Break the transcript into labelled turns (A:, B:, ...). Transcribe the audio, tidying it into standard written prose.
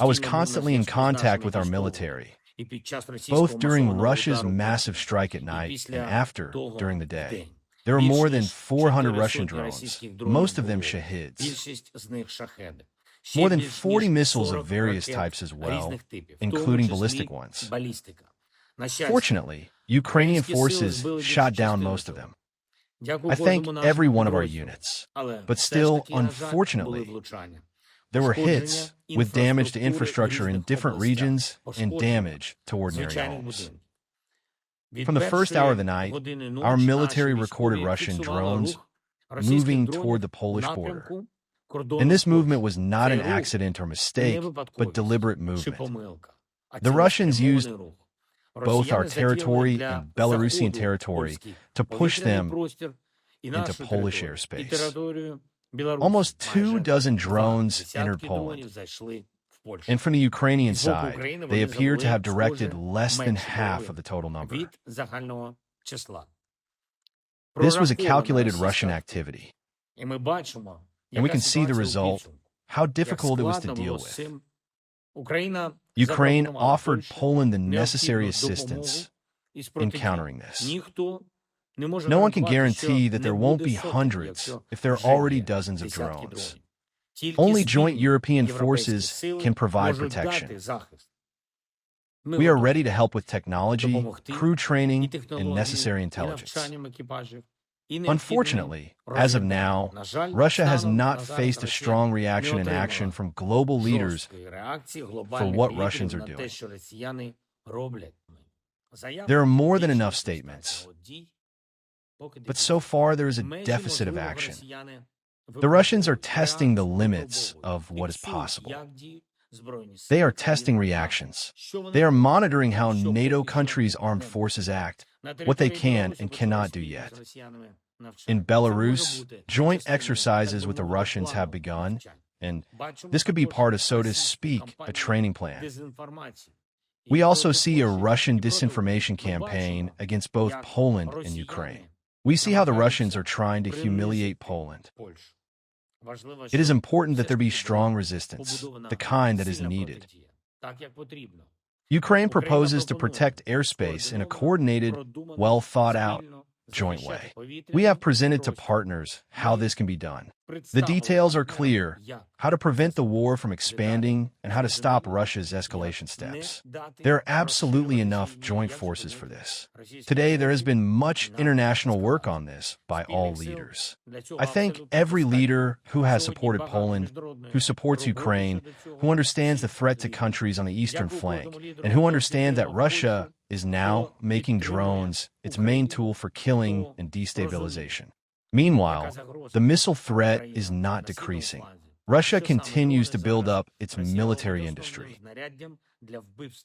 A: I was constantly in contact with our military, both during Russia's massive strike at night and after, during the day. There were more than 400 Russian drones, most of them Shahids. More than 40 missiles of various types as well, including ballistic ones. Fortunately, Ukrainian forces shot down most of them. I thank every one of our units. But still, unfortunately, there were hits with damage to infrastructure in different regions and damage to ordinary homes. From the first hour of the night, our military recorded Russian drones moving toward the Polish border. And this movement was not an accident or mistake, but deliberate movement. The Russians used both our territory and Belarusian territory to push them into Polish airspace. Almost 24 drones entered Poland. And from the Ukrainian side, they appear to have directed less than half of the total number. This was a calculated Russian activity. And we can see the result, how difficult it was to deal with. Ukraine offered Poland the necessary assistance in countering this. No one can guarantee that there won't be hundreds if there are already dozens of drones. Only joint European forces can provide protection. We are ready to help with technology, crew training, and necessary intelligence. Unfortunately, as of now, Russia has not faced a strong reaction and action from global leaders for what Russians are doing. There are more than enough statements, but so far there is a deficit of action. The Russians are testing the limits of what is possible. They are testing reactions. They are monitoring how NATO countries' armed forces act, what they can and cannot do yet. In Belarus, joint exercises with the Russians have begun, and this could be part of, so to speak, a training plan. We also see a Russian disinformation campaign against both Poland and Ukraine. We see how the Russians are trying to humiliate Poland. It is important that there be strong resistance, the kind that is needed. Ukraine proposes to protect airspace in a coordinated, well-thought-out, joint way. We have presented to partners how this can be done. The details are clear: how to prevent the war from expanding and how to stop Russia's escalation steps. There are absolutely enough joint forces for this. Today, there has been much international work on this by all leaders. I thank every leader who has supported Poland, who supports Ukraine, who understands the threat to countries on the eastern flank, and who understand that Russia is now making drones its main tool for killing and destabilization. Meanwhile, the missile threat is not decreasing. Russia continues to build up its military industry.